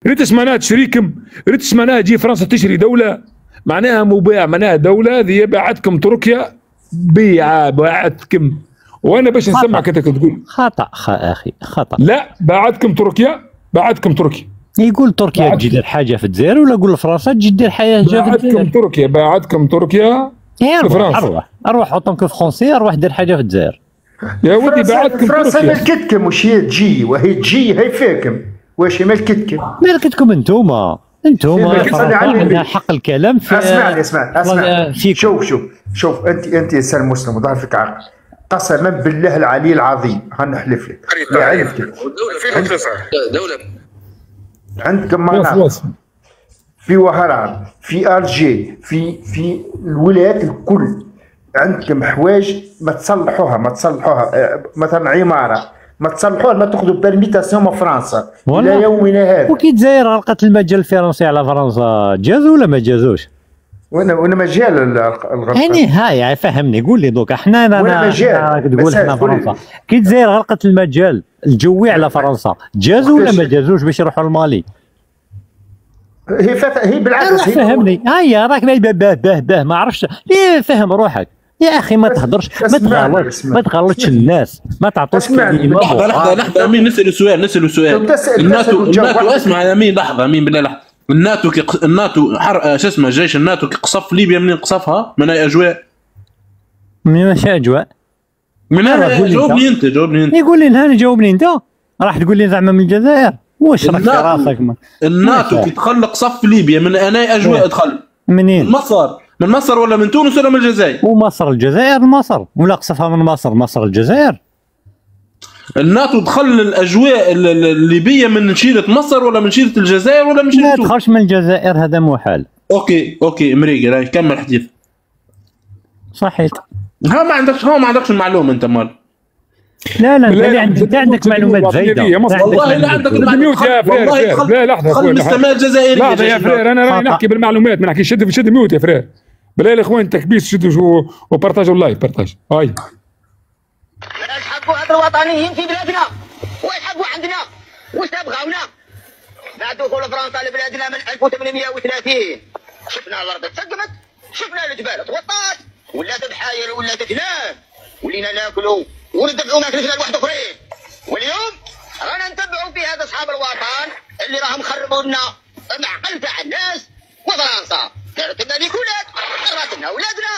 ريتش معناها تشريكم، ريتش معناها تجي فرنسا تشري دوله، معناها مباع، معناها دوله ذي باعتكم تركيا، بيعه باعتكم. وانا باش نسمعك انت تقول خطا اخي خطا. لا باعتكم تركيا، باعتكم تركيا. يقول تركيا تجي دير حاجه في الجزائر، ولا يقول فرنسا تجي دير حاجه في الجزائر؟ باعتكم تركيا، باعتكم تركيا. اروح اوطون كو فرونسي، اروح دير حاجه في الجزائر. يا ودي باعتكم فرنسا ملكتكم، وش هي تجي وهي تجي هي فيكم، واش هي ملكتكم؟ ملكتكم انتوما عندها حق الكلام في. اسمعني شوف انت انسان مسلم وظهر فيك عقل، قسما بالله العلي العظيم هنحلف لك دولة عندكم مناطق في وهران، في الجي، في الولايات الكل عندكم حوايج ما تصلحوها مثلا عماره ما تصلحوها، ما تاخذوا بيرميتاسيون من فرنسا الى يومنا هذا. وكي الجزائر غلقت المجال الفرنسي على فرنسا، جازوا ولا ما جازوش؟ وانا مجال الغلق يعني هاي فهمني، قول لي دوك احنا انا تقول احنا فرنسا كي الجزائر غلقت المجال الجوي على فرنسا، جازوا ولا ما جازوش باش يروحوا لمالي؟ هي بالعكس فهمني. هيا راك باه ما عرفتش ليه، فهم روحك يا اخي، ما تهضرش، ما تغلطش الناس، ما تعطوش كلمه. لحظه امين، نسأل سؤال. الناتو اسمع يا امين، لحظه امين بالله، لحظه. الناتو شو اسمه جيش الناتو كي قصف ليبيا، منين قصفها؟ من اي اجواء؟ من ماشي اجواء؟ من انا جاوبني انت يقول لي انا جاوبني انت، راح تقول لي زعما من الجزائر؟ واش راك في راسك؟ الناتو كي تخلق صف ليبيا من اي اجواء دخل؟ منين؟ من مصر ولا من تونس ولا من الجزائر؟ ومصر الجزائر مصر، ولا قصفها من مصر الجزائر؟ الناتو دخل الاجواء الليبيه من شيره مصر ولا من شيره الجزائر ولا من شيره تونس؟ ما دخلش من الجزائر، هذا محال. اوكي مريقل، كمل الحديث. صحيح. ما عندكش المعلومه انت مال. لا انت عندك معلومات زايده. والله لا عندك المعلومات. والله لا لحظه خل الاستعمال الجزائري. لحظه يا فرير، انا راني نحكي بالمعلومات، ما نحكي شد ميوت يا فرير. بالله الاخوان تكبيس شدوا وبارتاجوا اللايف بارتاج. هاي نسحقوا هذا الوطنيين في بلادنا ويسحقوا عندنا واش تبغاونا؟ بعد دخول فرنسا لبلادنا من 1830 شفنا الارض تسقمت، شفنا الجبال تغطات، ولات بحاير ولات تنام، ولينا ناكلوا وندفعوا ماكلتنا لواحد اخرين. واليوم رانا نتبعوا في هذا اصحاب الوطن اللي راهم خربوا لنا العقل تاع الناس، وفرنسا دارت لنا نيكولات، خربت لنا ولادنا،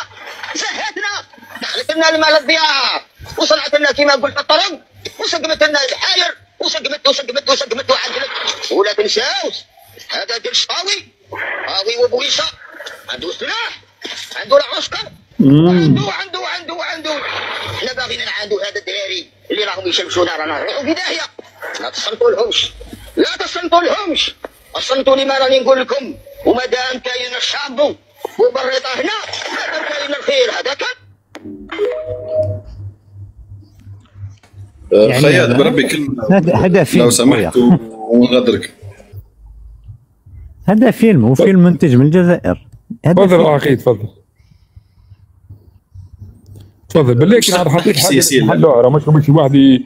زهتنا، دخلت لنا المال الديار، وصنعت لنا كيما قلت الطرق، وسقمت لنا الحاير، وسقمت وعندنا. ولا تنساوش هذا ديال الشطاوي، طاوي وبويشه، عنده سلاح، عنده العسكر، عنده احنا باغيين عنده هذا الدراري اللي راهم يشمشونا، رانا نروحوا في داهيه. لا تصنتوا لهمش، اصنتوا لما راني نقول لكم. وما دام كاين الشاب وبريطه هنا، ما دام كاين الخير هذا كان. خيال بربي كلمه هذا فيلم لو سمحت ونغادرك. هذا فيلم وفيلم منتج من الجزائر. تفضل عقيد، تفضل بالله كي حطيت حلوه مش شي واحد.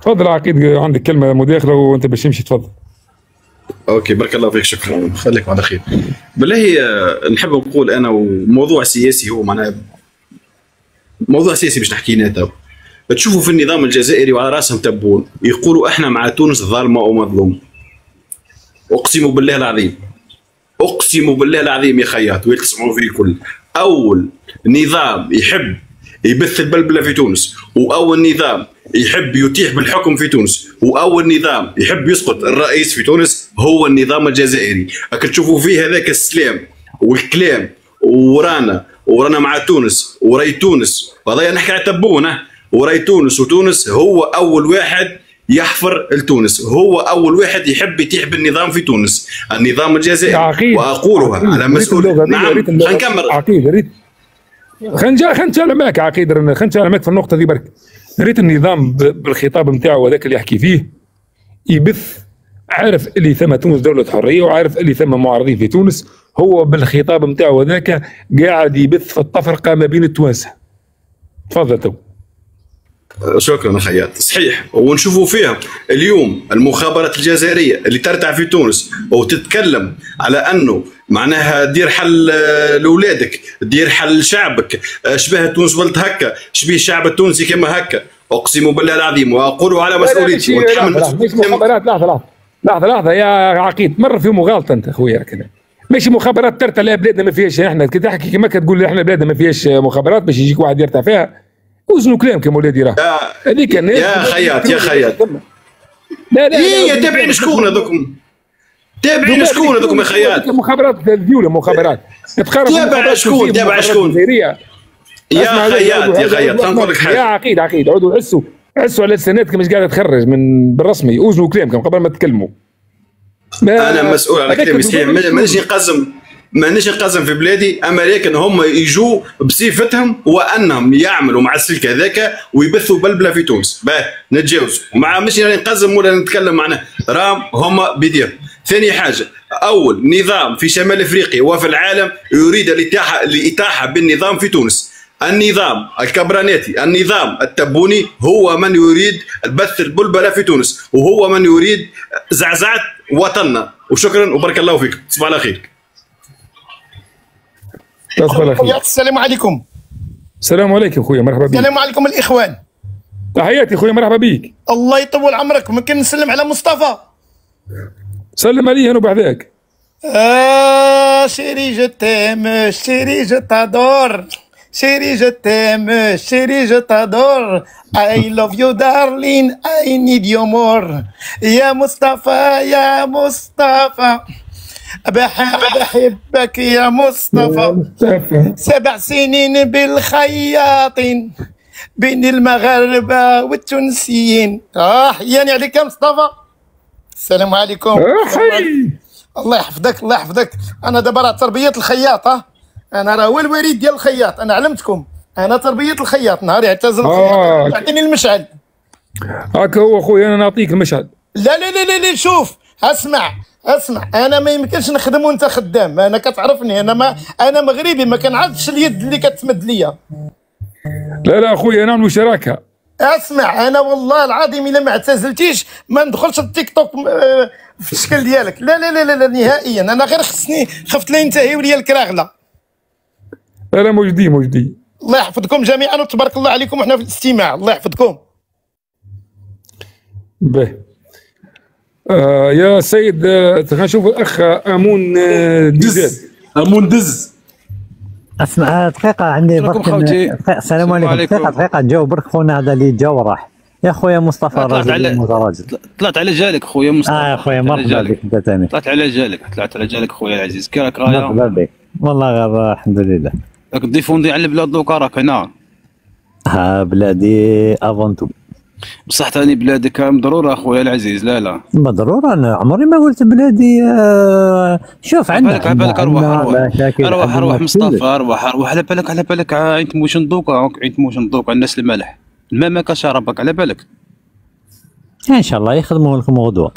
تفضل عقيد، عندك كلمه مداخله وانت باش تمشي، تفضل. اوكي بارك الله فيك، شكرا، خليك على خير. بالله نحب نقول انا، وموضوع سياسي هو معناها موضوع سياسي باش نحكي لنا. تشوفوا في النظام الجزائري وعلى راسهم تبون يقولوا احنا مع تونس ظالمه ومظلوم. اقسم بالله العظيم يا خياط، وين تسمعوا فيه الكل. اول نظام يحب يبث البلبله في تونس، واول نظام يحب يتيح بالحكم في تونس، واول نظام يحب يسقط الرئيس في تونس هو النظام الجزائري. راك تشوفوا فيه هذاك السلام والكلام، ورانا مع تونس وراي تونس، وهذا نحكي على تبونه وراي تونس. وتونس هو اول واحد يحفر لتونس، هو اول واحد يحب يتيح بالنظام في تونس، النظام الجزائري. واقولها على مسؤول. نعم نكمل عقيد، خلينا نتكلم معك عقيد، خلينا نتكلم معك في النقطه دي برك. ريت النظام بالخطاب نتاعو هذاك اللي يحكي فيه يبث، عارف اللي ثم تونس دوله حريه، وعارف اللي ثم معارضين في تونس. هو بالخطاب نتاعو هذاك قاعد يبث في التفرقه ما بين التوانسه. تفضل تو. شكرا خياط. صحيح، ونشوفوا فيها اليوم المخابرات الجزائريه اللي ترتع في تونس وتتكلم على انه معناها دير حل لاولادك، دير حل لشعبك، شبه تونس ولد هكا، شبيه الشعب التونسي كما هكا. اقسم بالله العظيم واقول على مسؤوليتي ونتحمل مسؤوليتي. مخابرات لحظه يا عقيد، مر في مغالطه انت خويا كذا. ماشي مخابرات ترتع لا بلادنا ما فيهاش. احنا كي تحكي كما كتقول احنا بلادنا ما فيهاش مخابرات باش يجيك واحد يرتع فيها، وزنوا كلامك يا ولادي. راه هذيك يا خياط لا هي تابعين شكون هذوكم؟ تابعين شكون هذوكم يا خياط؟ مخابرات الدوله، مخابرات تابع شكون؟ تابع شكون؟ يا خياط نقول لك حاجه. يا عقيد عودوا حسوا على لساناتكم مش قاعده تخرج من بالرسمي، اوزنوا كلامكم قبل ما تتكلموا. انا مسؤول على كلامي صحيح، مانيش نقزم في بلادي، اما لكن هم يجوا بصفتهم وانهم يعملوا مع السلك هذاك ويبثوا بلبله في تونس. باه نتجاوزوا مع مش نقزم ولا نتكلم معنا، راهم هم بدير. ثاني حاجه، اول نظام في شمال افريقيا وفي العالم يريد الاتاحه بالنظام في تونس. النظام الكبراناتي، النظام التبوني هو من يريد بث البلبله في تونس، وهو من يريد زعزعه وطننا. وشكرا وبارك الله فيكم، تصبح على خير. السلام عليكم. السلام عليكم خويا، مرحبا بك. السلام عليكم الاخوان. تحياتي خويا، مرحبا بك. الله يطول عمرك. ممكن نسلم على مصطفى؟ سلم عليه انا بعداك. شيري جو تيم، شيري جو تادور، شيري جو تيم، شيري جو تادور، I love you darling, I need you more. يا مصطفى يا مصطفى، بحبك يا مصطفى. 7 سنين بالخياطين بين المغاربة والتونسيين. حياني عليك يا مصطفى. السلام عليكم. الله يحفظك الله يحفظك. انا دابا راه تربية الخياط. انا راه هو الوريد ديال الخياط. انا علمتكم، انا تربية الخياط. نهار يعتزل الخياط تعطيني المشعل. هاكا هو خويا، انا نعطيك المشعل. لا لا لا لا شوف، اسمع انا ما يمكنش نخدم وانت خدام. انا كتعرفني، انا مغربي، ما كنعرفش اليد اللي كتمد ليا. لا خويا نعملوا شراكه. اسمع، انا والله العظيم الا ما اعتزلتيش ما ندخلش التيك توك في الشكل ديالك. لا لا لا لا نهائيا. انا غير خفت لا ينتهيوا لي الكراغله. لا موجودين. الله يحفظكم جميعا وتبارك الله عليكم وحنا في الاستماع. الله يحفظكم. باهي. يا سيد، خلينا نشوف الاخ امون دز. اسمع دقيقة، عندي برك. السلام عليكم. دقيقة نجاوب برك خونا هذا اللي جا وراح. يا خويا مصطفى راجل طلعت على جالك خويا مصطفى. يا خويا مرحبا بك انت ثاني. طلعت على جالك خويا العزيز. كي راك رايا؟ مرحبا بك والله، غير الحمد لله. راك ديفوندي على البلاد دوكا راك هنا. بلادي افونتو. بصح ثاني بلادك ضروره اخويا العزيز. لا ضروره، انا عمري ما قلت بلادي. شوف عندك اروح مصطفى، اروح على بالك عين تموشن دوكا الناس المالح الماء ما كشربك على بالك. ان شاء الله يخدموا لكم غدوه.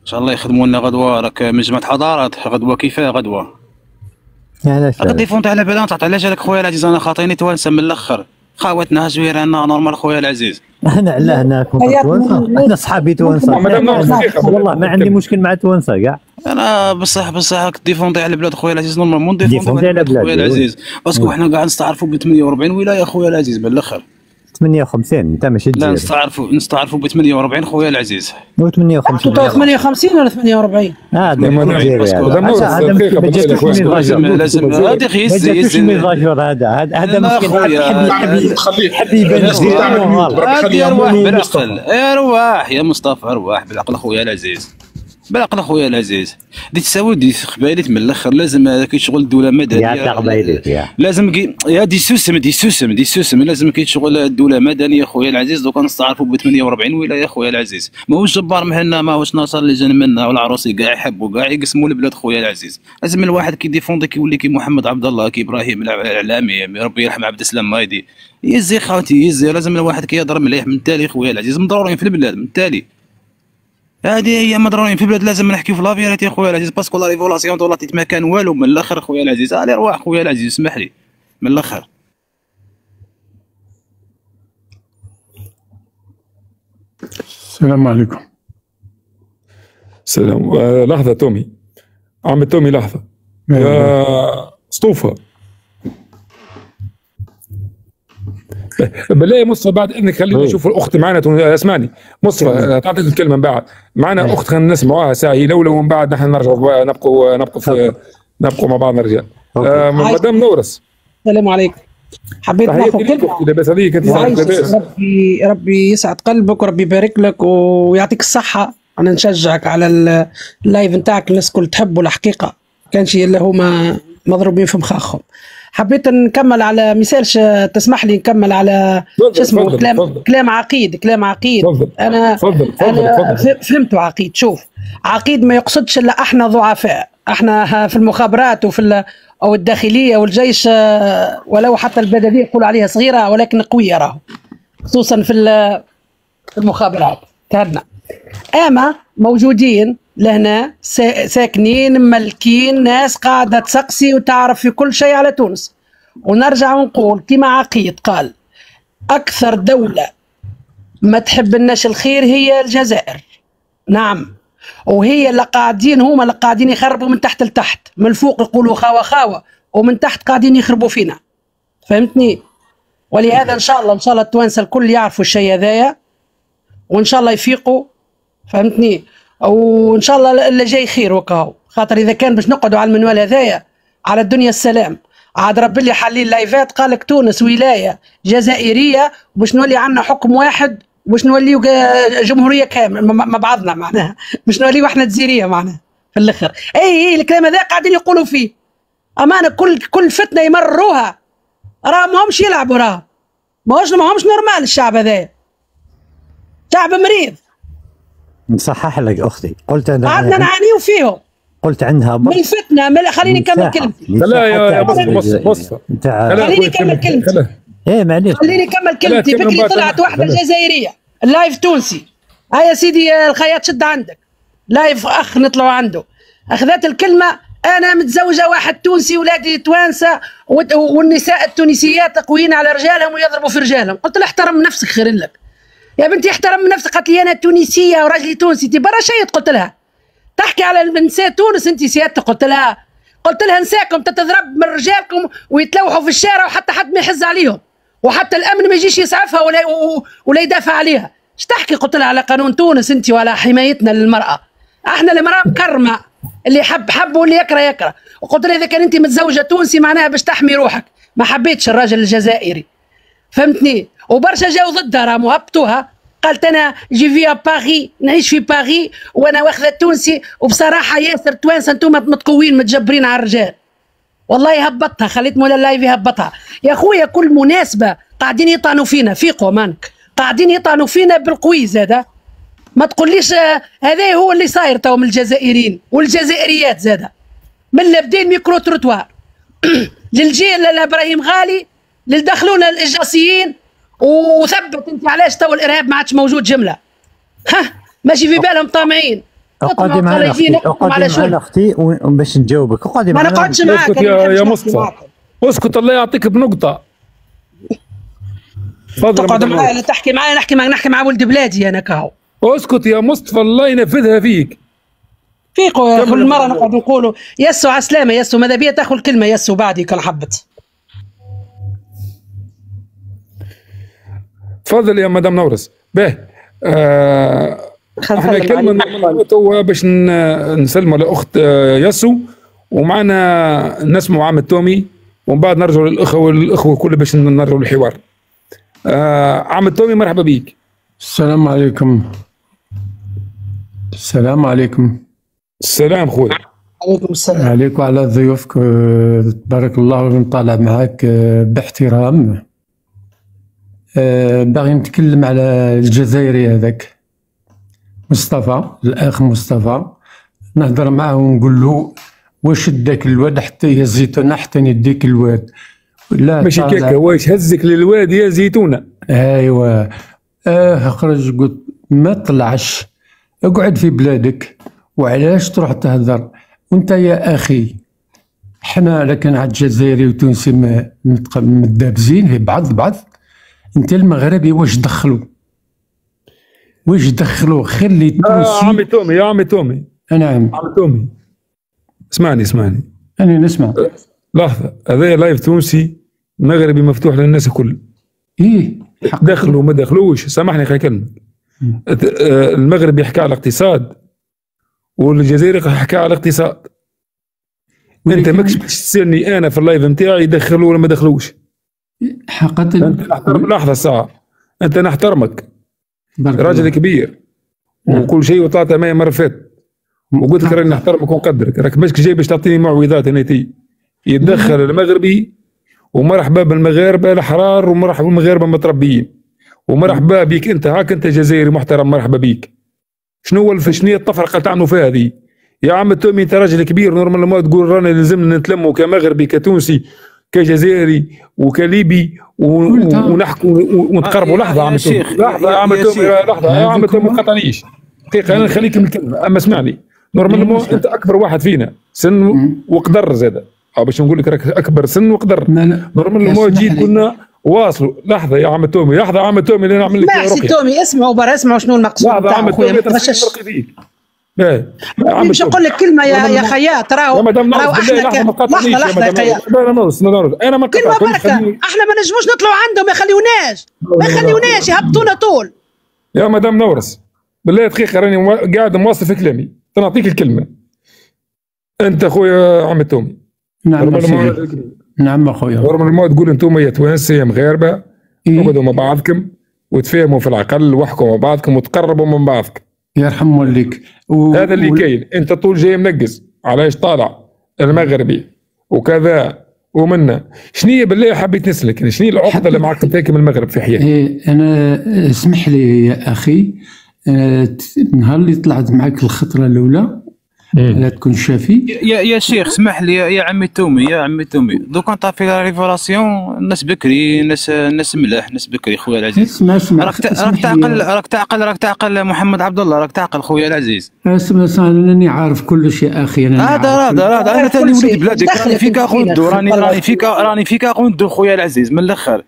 ان شاء الله يخدموا لنا غدوه. راك مجمع حضارات غدوه كيفاه غدوه. علاش غادي فونت على بالها تعطي على جالك خويا العزيز. انا خاطيني توانسه من الاخر، خواتنا زويرنا نورمال خويا العزيز. انا على هناك توانسه، احنا صحابي توانسه والله ما عندي مشكل مع توانسه كاع. انا بصح ديفوندي على البلاد خويا العزيز نورمال مون ديفوندي على البلاد خويا العزيز، باسكو حنا كاع نستعرفوا ب 48 ولايه خويا العزيز من الاخر. 58 انت ماشي لا نستعرفوا ب 48 خويا العزيز. و 58 ولا 48؟ هذا لازم هذا خيس هذا مشكل. حب يبان ارواح بالعقل. ارواح يا مصطفى، ارواح بالعقل خويا العزيز، بالعقل خويا العزيز. دي تساوي دي قبايلات من الاخر. لازم هذاك شغل الدوله مدنيه. يا قبايلات لازم يا دي سوسم لازم كي شغل الدوله مدنيه خويا العزيز. دوكا نستعرفوا ب 48 ولايه خويا العزيز. ماهوش جبار مهنا، ماهوش ناصر اللي جا منا والعروسي كاع يحبوا كاع يقسموا البلاد خويا العزيز. لازم الواحد كي ديفوندي كي يولي كي محمد عبد الله كي ابراهيم الاعلامي ربي يرحم عبد السلام مايدي. يزي خاوتي يزي. لازم الواحد كي يهضر مليح من تالي خويا العزيز. مضرورين في البلاد من تالي. هذه هي مضرورين في البلاد. لازم نحكيو في لافيريتي خويا العزيز، باسكو لا ريفولاسيون طلعت ما كان والو من الاخر خويا العزيز. على رواح خويا العزيز، اسمح لي من الاخر. السلام عليكم. السلام. لحظة تومي، عم تومي لحظة. يا سطوفة بالله مصطفى بعد اذنك خلينا نشوف الاخت معنا. اسمعني مصطفى تعطيك الكلمه من بعد. معنا اخت خلينا نسمعوها ساعه هي الاولى ومن بعد نحن نرجع نبقوا مع بعضنا رجال. مدام نورس السلام عليكم. حبيت ناخذ كلمه لاباس عليك انت. ربي يسعد قلبك وربي يبارك لك ويعطيك الصحه. انا نشجعك على اللايف نتاعك، الناس الكل تحبه الحقيقه، كان شيء اللي هما مضروبين في مخاخهم. حبيت نكمل على مثال تسمح لي نكمل على شو اسمه كلام عقيد. انا فهمته عقيد. شوف عقيد ما يقصدش الا احنا ضعفاء، احنا في المخابرات وفي او الداخليه والجيش ولو حتى البدنيه يقولوا عليها صغيره ولكن قويه راهو، خصوصا في المخابرات تاعنا. اما موجودين لهنا ساكنين ملكين، ناس قاعده تسقسي وتعرف في كل شيء على تونس. ونرجع ونقول كما عقيد قال اكثر دوله ما تحب الناس الخير هي الجزائر. نعم، وهي اللي قاعدين، هما اللي قاعدين يخربوا من تحت لتحت، من الفوق يقولوا خاوه خاوه ومن تحت قاعدين يخربوا فينا. فهمتني؟ ولهذا ان شاء الله التوانسه الكل يعرفوا الشيء هذايا وان شاء الله يفيقوا. فهمتني؟ وان شاء الله اللي جاي خير وكاو، خاطر اذا كان باش نقعدوا على المنوال هذايا على الدنيا السلام. عاد ربي اللي حليل لايفات قال لك تونس ولايه جزائريه وباش نولي عندنا حكم واحد وباش نوليو جمهوريه كامل مع بعضنا، معناها باش نوليو احنا جزيريه معناها في الاخر. اي الكلام هذا قاعدين يقولوا فيه امانه. كل فتنه يمرروها راه ماهمش يلعبوا، راه ماهمش نورمال. الشعب هذا شعب مريض. نصحح لك اختي، قلت انا قعدنا نعانيو فيهم، قلت عندها من الفتنه. خليني نكمل كلمتي. لا يا مصطفى خليني نكمل كلمتي. معليش خليني نكمل كلمتي. فكري طلعت واحده جزائريه اللايف تونسي. هيا سيدي الخياط شد عندك لايف اخ نطلعوا عنده. اخذت الكلمه انا متزوجه واحد تونسي ولادي توانسه والنساء التونسيات قويين على رجالهم ويضربوا في رجالهم. قلت لها احترم نفسك خير لك يا بنتي، احترم نفسك. قالت لي انا تونسيه وراجلي تونسي. انت برا شيء. قلت لها تحكي على نساء تونس انت سيادتك. قلت لها نساكم تتضرب من رجالكم ويتلوحوا في الشارع وحتى حد ما يحز عليهم وحتى الامن ما يجيش يسعفها ولا يدافع عليها. ايش تحكي؟ قلت لها على قانون تونس انت وعلى حمايتنا للمراه. احنا المراه مكرمه، اللي يحب واللي يكره. وقلت لها اذا كان انت متزوجه تونسي معناها باش تحمي روحك. ما حبيتش الراجل الجزائري. فهمتني؟ وبرشا جاوا ضدها راهم هبطوها. قالت انا جي في باغي، نعيش في باغي وانا واخذه تونسي. وبصراحه ياسر توانسه انتم متقوين متجبرين على الرجال. والله هبطها، خليت مولا اللايف يهبطها. يا خويا كل مناسبه قاعدين يطعنوا فينا. فيقوا مانك، قاعدين يطعنوا فينا بالقوي زاده. ما تقوليش هذا هو اللي صاير تو من الجزائريين والجزائريات زاده. من اللي بدا الميكرو تروتوار للجيل لابراهيم غالي للدخلونا الاجراسيين. وثبت انت علاش تو الارهاب ما عادش موجود جمله. ماشي في بالهم طامعين. اقعدي معنا اختي باش نجاوبك. اقعدي معنا. ما نقعدش معاك يا مصطفى. اسكت الله يعطيك بنقطه. تقعد معايا تحكي معايا نحكي مع ولد بلادي انا كاهو. اسكت يا مصطفى الله ينفذها فيك. فيقوا كل مره نقعد نقولوا يسو على السلامه يسو. ماذا بيا تاخذ الكلمه يسو بعدي كان حبت. تفضل يا مدام نورس. باهي احنا كلمه تو باش نسلموا لاخت ياسو ومعنا نسمعوا عم تومي ومن بعد نرجعوا للاخوه كل باش نرجعوا للحوار. عم تومي مرحبا بيك. السلام عليكم. السلام عليكم. السلام خويا. عليكم السلام. عليك وعلى ضيوفك تبارك الله. ونطالع معاك باحترام. باغي نتكلم على الجزائري هذاك مصطفى، الاخ مصطفى. نهضر معاه ونقول له واش داك الواد حتى يا زيتونه حتى نديك الواد. لا ماشي كيكا، واش هزك للواد يا زيتونه. ايوا خرج قلت ما طلعش، اقعد في بلادك. وعلاش تروح تهضر وانت يا اخي؟ حنا لكن عاد الجزائري وتونسي متدابزين في بعض. انت المغربي واش دخلوا؟ واش دخلوا خلي التونسي. عمي تومي يا عمي تومي. نعم عمي تومي اسمعني انا نسمع. لحظه، هذا لايف تونسي مغربي مفتوح للناس الكل. ايه دخلوا ما دخلوش، سامحني خليني كلمه. المغرب يحكي على الاقتصاد والجزائري يحكي على الاقتصاد. انت ماكش باش تسالني انا في اللايف نتاعي دخلوا ولا ما دخلوش. حقيقة انت نحترم. لحظه ساعه، انت نحترمك راجل كبير وكل شيء وطلعت معايا مره فاتت وقلت لك راني نحترمك ونقدرك، راك ماشي جاي باش تعطيني معوذات. انا يتدخل المغربي ومرحبا بالمغاربه الاحرار ومرحبا بالمغاربه المتربيين ومرحبا بك انت، هاك انت جزائري محترم مرحبا بك. شنو هي الطفره اللي تعملوا فيها هذه؟ يا عم تومي انت راجل كبير نورمال ما تقول رانا لازمنا نتلموا كمغربي كتونسي كجزائري وكليبي ونحكوا ونتقربوا. لحظه يا عم تومي، لحظه يا عم تومي، لحظه يا عم تومي ما تقاطعنيش دقيقه، انا نخليك من الكلمه. اما اسمعني، نورمال انت اكبر واحد فينا سن وقدر زاده، باش نقول لك راك اكبر سن وقدر. نورمال جيت كنا واصلوا. لحظه يا عم تومي، لحظه يا عم تومي اللي نعمل لك رقيه. سي تومي اسمعوا شنو المقصود. لحظه يا عم تومي مش نقول لك كلمه يا خياط. راهو احنا لحظه يا خياط، انا ما كلمه بركه، احنا ما نجموش نطلعوا عندهم، ما يخليوناش يهبطونا طول. يا مدام نورس بالله دقيقه راني قاعد مواصل في كلامي، تنعطيك الكلمه. انت اخويا عم تومي. نعم اخويا. نورمالمون تقول انتم يا توانسه يا مغاربه اقعدوا مع بعضكم وتفاهموا في العقل واحكوا مع بعضكم وتقربوا من بعضكم. يرحم والديك. هذا اللي كاين. انت طول جاي منقز علاش طالع المغربي وكذا ومنا. شنو بالله حبيت نسلك، شنو العقده اللي معك انت من المغرب في حياتك؟ انا اسمح لي يا اخي، النهار اللي طلعت معك الخطره الاولى لا تكون شافي. يا شيخ اسمح لي يا عمي تومي دوك انت في لا ريفولاسيون الناس بكري، ناس ملاح، ناس بكري خويا العزيز. اسمع راك تعقل محمد عبد الله، راك تعقل خويا العزيز. اسمع راني عارف كل شيء اخي. هذا انا ثاني وليد بلادك، راني فيك اخوندو، راني فيك اخوندو خويا العزيز من الاخر.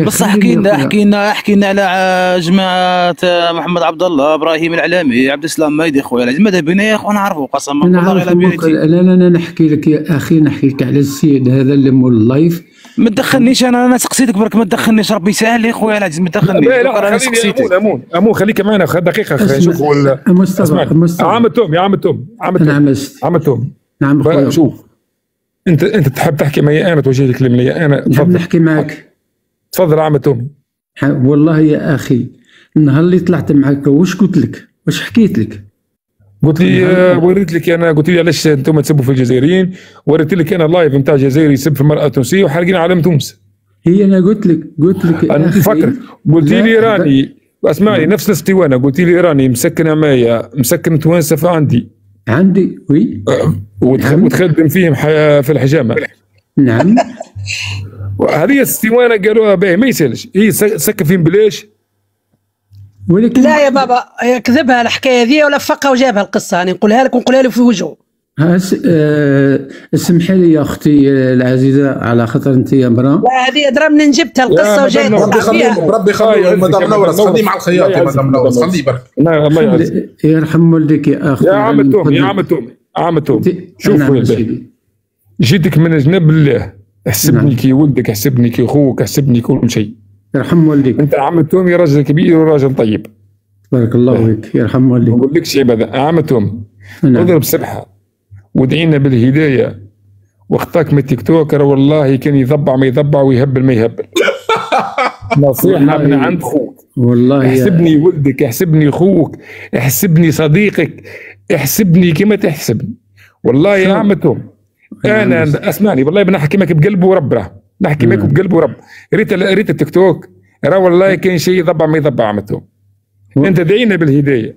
بصح حكينا على جماعه محمد عبد الله، ابراهيم العلامي، عبد السلام مايدي خويا العزيز، ماذا بينا يا اخو نعرفوا قسما بالله غير بيتي. لا انا نحكي لك يا اخي، نحكي لك على السيد هذا اللي مول اللايف. ما تدخلنيش، انا سقسيتك برك ما تدخلنيش، ربي يسهل لي خويا العزيز ما تدخلنيش. انا سقسيتك. امون خليك معنا دقيقه نشوفوا مصطفى. عم تومي عم تومي نعم خويا. شوف انت تحب تحكي معي انا، توجه لي كلمه لي انا. نحب نحكي معك. تفضل عم تومي. والله يا اخي النهار اللي طلعت معك واش قلت لك؟ واش حكيت لك؟ قلت لي وريت لك انا، قلت لي علاش انتم تسبوا في الجزائريين، وريت لك انا لايف نتاع جزائري يسب في المراه التونسيه وحارقين علم تونس. هي انا قلت لك انا نفكر، قلت لي راني اسمعني نفس الاسطوانه، قلت لي راني مسكن عمايه مسكن توانسه عندي وي وتخدم فيهم في الحجامه. نعم هذه الاسطوانه قالوها باهي ما يسالش، هي سكن فيهم بلاش. ولكن لا يا بابا كذبها الحكايه ذي ولا فقها وجابها القصه، انا نقولها لك ونقولها له في وجهه. اسمحي لي يا اختي العزيزه على خاطر انت يا مرا. لا هذه ادرى منين جبتها القصه وجاية ربي يخليه مدام نورس، خليه مع الخياط يا مدام نورس، خليه برك. الله يرحم والديك يا اخي. يا عم تومي شوف جيتك من جناب الله، احسبني كي ولدك، احسبني كي اخوك، احسبني كل شيء. يرحم والديك. انت عم تومي راجل كبير وراجل طيب. بارك الله فيك. يرحم والديك. ما نقولكش عيب هذا عم تومي. اضرب سبحه وادعينا بالهدايه، واختاك من التيك توك والله كان يضبع ما يضبع ويهبل ما يهبل. نصيحه من عند خوك. والله احسبني ولدك، احسبني اخوك، احسبني صديقك، احسبني كما تحسبني. والله يا عم تومي انا اسمعني والله بنحكي معك بقلب ورب، نحكي معك بقلب ورب. ريت التيك توك والله كاين شيء يضبع ما يضبع عم تومي. انت دعينا بالهدايه.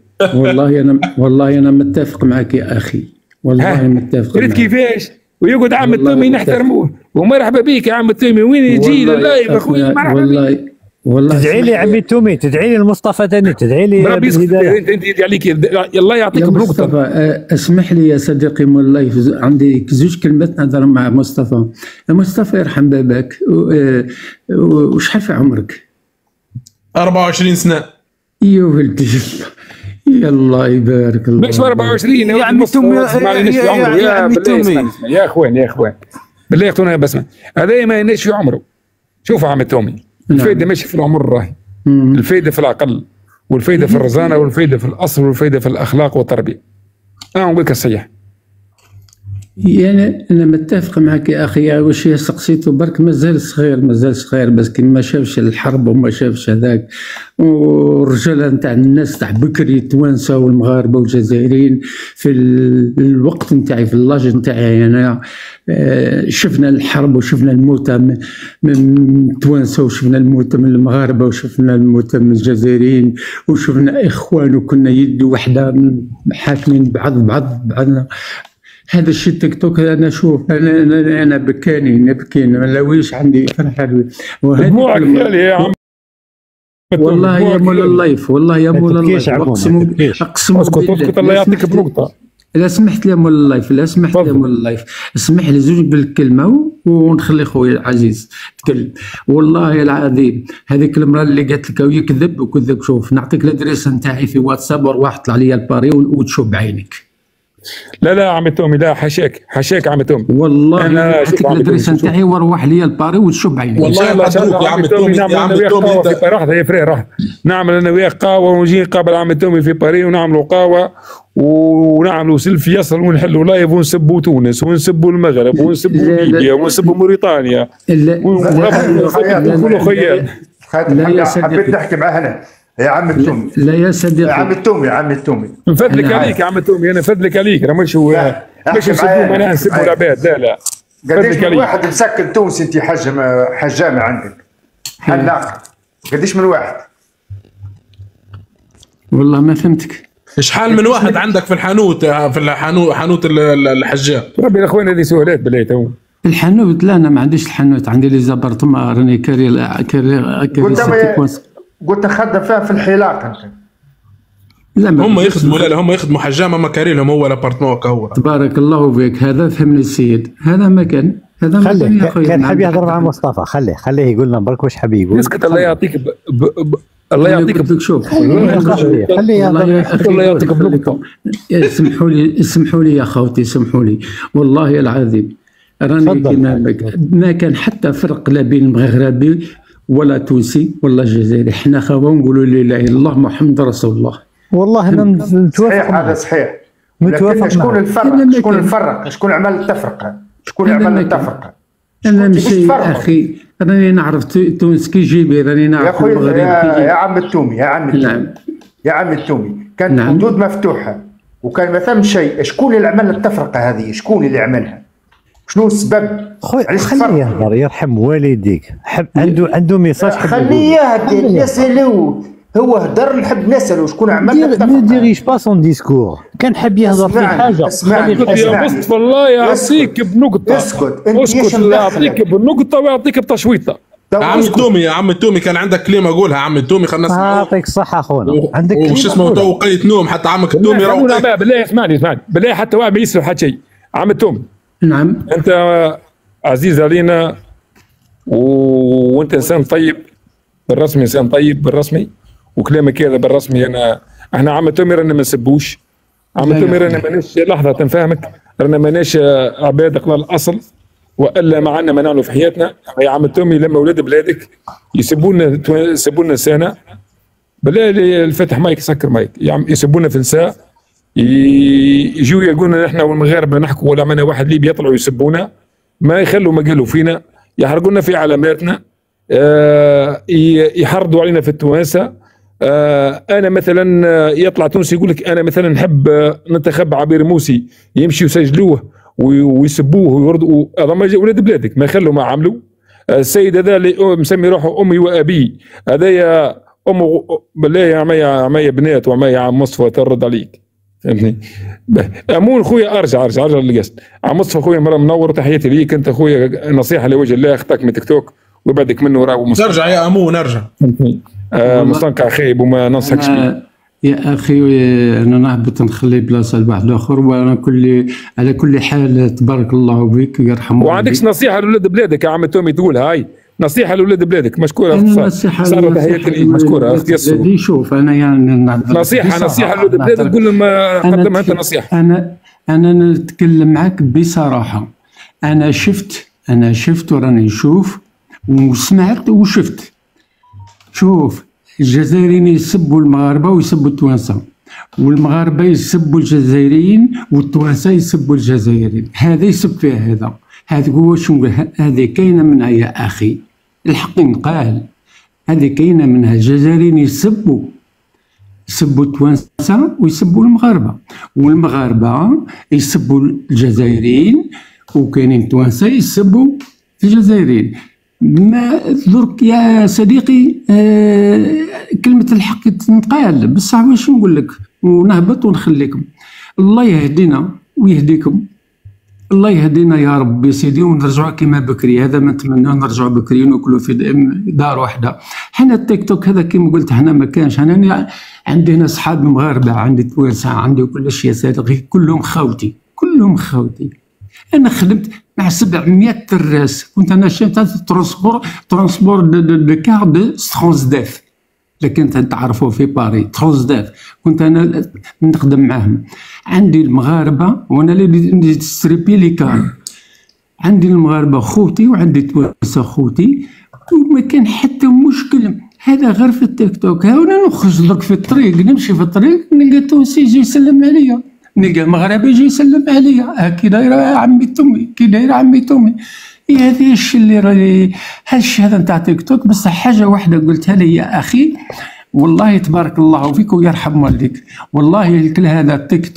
والله انا متفق معك يا اخي، والله متفق. ريت كيفاش ويقعد عم تومي نحترموه ومرحبا بك يا عم تومي، وين يجي اللايف اخويا مرحبا. والله تدعي لي عمي تومي، تدعي لي لمصطفى ثاني، تدعي لي بالهدايه. انت يدعي عليك الله يعطيكم نقطه. اسمح لي يا صديقي مولاي، عندي زوج كلمات نهضر مع مصطفى. مصطفى يرحم باباك، وشحال في عمرك؟ 24 سنه. يا ولدي يلا يبارك الله. باش 24 يا عمي تومي يا اخوان بالله يقتلونا بسمه. هذا ما يناش في عمره. شوف عم تومي الفايده ماشي في العمر راهي، الفايده في العقل والفايده في الرزانه والفايده في الاصل والفايده في الاخلاق والتربيه. نقول لك الصحيح. يعني انا متفق معك يا اخي، واش سقسيته برك مازال صغير بس كي ما شافش الحرب وما شافش هذاك، والرجاله نتاع الناس تاع بكري التوانسه والمغاربه والجزائريين في الوقت نتاعي في اللاج نتاعي انا شفنا الحرب وشفنا الموتى من التوانسه وشفنا الموتى من المغاربه وشفنا الموتى من الجزائريين وشفنا اخوان وكنا يد وحده حاكمين بعضنا. هذا الشيء تيك توك انا شوف انا نبكي ما نلاويش عندي فرحه. دموعك يا عم والله يا مول اللايف، والله يا مول اللايف اقسم اسكت الله يعطيك بنقطه. لا سمحت لي يا مول اللايف، اسمح لي زوج بالكلمه ونخلي خويا العزيز تكلم. والله العظيم هذيك المراه اللي قالت لك ويكذب وكذب، شوف نعطيك الادريس نتاعي في واتساب وروح طلع لي الباري وتشوف بعينك. لا عمي تومي، لا حاشاك عمي تومي، والله انا نعطيك الادريس نتاعي وروح لي الباري وتشوف بعينك. والله يا عمي تومي نعمل انا وياك قهوه في باري. لحظه يا فرير، نعمل انا وياك قهوه ونجي نقابل عمي تومي في باري ونعملوا قهوه ونعملوا سيلفي يصل ونحلوا لايف ونسبوا تونس ونسبوا المغرب ونسبوا ليبيا ونسبوا موريتانيا ونقولوا خيال. حبيت نحكي معاه هنا يا عم التومي. لا يا صديقي يا عم التومي نفدلك عليك يا عم التومي، انا نفدلك عليك، راه مش نسبوا انا نسبوا العباد. لا قديش من واحد مسكن تونسي انت حجامه عندك حلاق؟ قديش من واحد؟ والله ما فهمتك. شحال من واحد عندك في الحانوت حانوت الحجام؟ ربي يا اخوان هذه سؤالات بالله تو. الحانوت لا انا ما عنديش الحانوت، عندي لي زابارتما راني كاري قلت نخدم فيها في الحلاقه انت. لا هم يخدموا هم يخدموا حجام، اما كاري لهم هو لابارتمون هو. تبارك الله بك، هذا فهمني السيد، هذا ما كان خليه كان حاب يهضر مع مصطفى، خليه يقول لنا برك واش حاب يقول. اسكت الله يعطيك الله يعطيك شوف خليه يهضر. الله يعطيك بنقطه. اسمحوا لي يا خوتي، اسمحوا لي والله العظيم راني ما كان حتى فرق لا بين المغربي ولا تونسي ولا جزائري، حنا خاوه نقولوا لا اله الا الله محمد رسول الله. والله انا متوافق. صحيح هذا صحيح. متوافق. شكون الفرق؟ شكون عمل التفرقه؟ شكون عمل التفرقه؟ انا ماشي اخي، راني نعرف تونس كي جيبي، راني نعرف المغرب يا عم التومي، يا عم التومي كانت الحدود مفتوحه وكان ما ثم شيء. شكون اللي عمل التفرقه هذه؟ شكون اللي عملها؟ شنو السبب؟ خويا خليه يهضر يرحم والديك. عنده ميساج خليه يهدر يسألوه. هو هدر نحب نسألو شكون عمل التفرقه. ما ديريش با سون ديسكور، كان حاب يهضر في حاجه. اسمعني يا مصطفى الله يعطيك بنقطه. اسكت الله يعطيك بنقطه ويعطيك بتشويطه. يا عم التومي كان عندك كلمه قولها عم التومي، خلينا نسمع. يعطيك الصحه اخونا. عندك وش اسمه تو قيت نوم حتى عمك التومي روح. بالله اسمعني بالله حتى واحد ما يسمع حتى شيء. عم التومي نعم انت عزيز علينا وانت انسان طيب بالرسمي، انسان طيب بالرسمي، وكلامك هذا بالرسمي. احنا عم التومي رانا ما نسبوش. عم التومي رانا ماناش لحظه تنفهمك، رانا ماناش عباد قلال الاصل والا ما عندنا ما نعملوا في حياتنا. يا عم التومي لما اولاد بلادك يسبونا سنه بالله الفتح مايك سكر مايك يا عم، يسبونا في نساء، يجوا يقولون نحن والمغاربه نحكوا ولا عملنا واحد ليبي يطلعوا يسبونا، ما يخلوا ما قالوا فينا، يحرقونا في علاماتنا، يحرضوا علينا في التوانسه. انا مثلا يطلع تونسي يقول لك انا مثلا نحب ننتخب عبير موسي، يمشي يسجلوه ويسبوه ويردوا. هذا ما ولاد بلادك ما يخلوا ما عملوا. السيد هذا اللي مسمي روحه امي وابي، هذايا امه بالله يا عمايا بنات وعمايا عم مصطفى ترد عليك، فهمتني؟ امون خويا ارجع للقصد. عم مصطفى خويا مره منور، تحياتي ليك انت خويا، نصيحه لوجه الله، اختك من تيك توك ويبعدك منه راهو ترجع يا امون ارجع. مستنقع خايب وما ننصحكش بيه يا اخي. انا نهبط نخلي بلاصه لواحد اخر، وانا على كل حال تبارك الله بك يرحمه. وعندكش نصيحه لولاد بلادك يا عم تومي تقول هاي نصيحه لاولاد بلادك. مشكوره صارت تحياتي ليك. مشكوره اختي ياسو. شوف انا يعني نصيحه لاولاد بلادك، قول لهم قدمها انت نصيحه. انا نتكلم معك بصراحه. انا شفت وراني نشوف وسمعت وشفت. شوف الجزائريين يسبوا المغاربه ويسبوا التوانسه، والمغاربه يسبوا الجزائريين والتوانسه يسبوا الجزائريين. هذا يسب فيها هذا هو شنو هذه كاينه منها يا اخي، الحق ينقال. هذه كاينه منها. الجزائريين يسبوا التوانسه ويسبوا المغاربه، والمغاربه يسبوا الجزائريين، وكاينين توانسه يسبوا الجزائريين. ما درك يا صديقي كلمة الحق تنقال بصح. واش نقول لك ونهبط ونخليكم. الله يهدينا ويهديكم. الله يهدينا يا رب يا سيدي، ونرجعوا كما بكري. هذا ما نتمنى، نرجعوا بكري وناكلوا في دار واحده. حنا التيك توك هذا كما قلت حنا ما كانش. انا عندي هنا صحاب مغاربه، عندي توانسه، عندي كل شيء يا صديقي، كلهم خوتي. انا خدمت مع 700 تراس. كنت انا شفت ترونسبور دو كار دو ترونسداف، لكن تعرفوا في باري ترونسداف. كنت انا نخدم معاهم. عندي المغاربه وانا اللي ستريبي لي كار. عندي المغاربه خوتي وعندي توانسه خوتي، وما كان حتى مشكل. هذا غير في التيك توك. وانا نخرج درك في الطريق، نمشي في الطريق نلقى تونسي يجي يسلم عليا، نلقى مغربي يجي يسلم عليا. كي دايره عمي تومي، كي دايره عمي تومي. هذا الشيء اللي راني هالشيء هذا نتاع تيك توك. بس حاجه واحده قلتها لي يا اخي، والله تبارك الله فيك ويرحم والديك. والله كل هذا التيك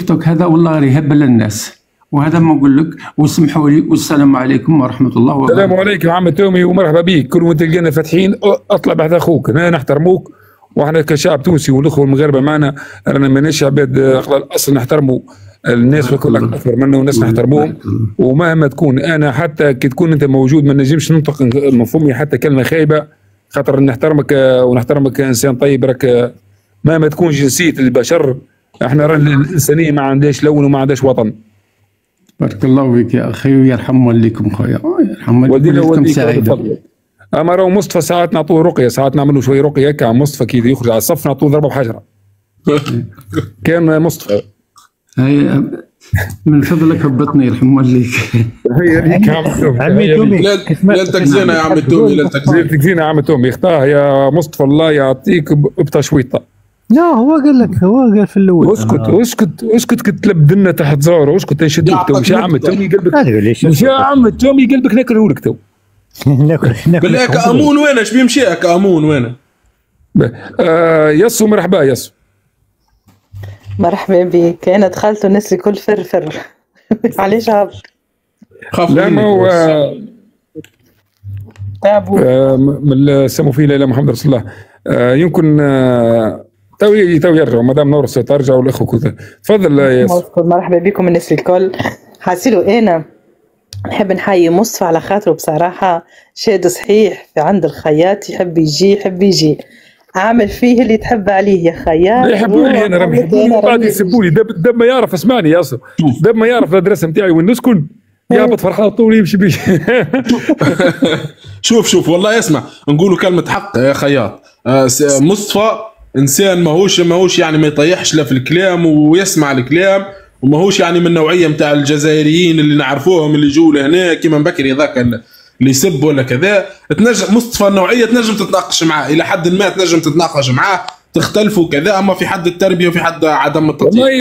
توك هذا والله يهبل الناس. وهذا ما نقول لك. وسمحوا لي، والسلام عليكم ورحمه الله وبركاته. السلام عليكم عم تومي ومرحبا بك. كل وانت تلقانا فاتحين اطلع بعد اخوك. انا نحترموك، واحنا كشعب تونسي والاخوه المغاربه معنا رانا ماناش عباد الاصل. نحترموا الناس الكل اكثر منا، والناس نحترموهم. ومهما تكون انا حتى كي تكون انت موجود ما نجمش ننطق من فمي حتى كلمه خايبه، خاطر نحترمك ونحترمك كانسان طيب. راك مهما تكون جنسيه البشر، احنا رانا الانسانيه ما عندهاش لون وما عندهاش وطن. بارك الله فيك يا اخي ويرحم والديكم خويا، يرحم والديكم سعيده. اما راهو مصطفى ساعات نعطوه رقيه، ساعات نعملوا شويه رقيه هكا. مصطفى كي يخرج على الصف نعطوه ضربه بحجره. كان مصطفى من فضلك هبطني يرحم والديك. عمي تومي ليلتك زينه يا عمي تومي، ليلتك زينه يا عمي تومي. اختاه يا مصطفى الله يعطيك بتشويطه. لا هو قال لك، هو قال في الاول اسكت كتلب دنا تحت زوره. اسكت تنشدوك تو. مش يا عم تومي قلبك، مش يا عم تومي قلبك ناكلهولك تو. ناكل بالله كأمون وين؟ اش بيمشي كأمون وين؟ ياسو مرحبا ياسو. مرحبا بك. انا دخلت والناس الكل فر علاش هابط؟ لا ما هو تعبوا من سمو فيه لا محمد رسول الله. يمكن تو يرجعوا مدام نور ترجعوا الاخوه كذا. تفضل ياسو. مرحبا بكم الناس الكل. حاسيلو انا نحب نحيي مصطفى على خاطره بصراحه شاد صحيح في عند الخياط. يحب يجي عامل فيه اللي تحب عليه يا خياط. يحبوني انا، راهم يحبوني وبعد يسبوني. دب ما يعرف اسمعني يا اصلا، دب ما يعرف الادرس نتاعي وين نسكن يهبط فرحان طول يمشي بيه. شوف والله اسمع، نقولوا كلمه حق يا خياط. مصطفى انسان ماهوش يعني ما يطيحش لا في الكلام ويسمع الكلام، وماهوش يعني من النوعيه نتاع الجزائريين اللي نعرفوهم اللي يجوا لهنا كيما بكري ذاك اللي يسب ولا كذا. تنجم مصطفى النوعيه تنجم تتناقش معاه الى حد ما، تنجم تتناقش معاه تختلفوا كذا. اما في حد التربيه وفي حد عدم التطبيق.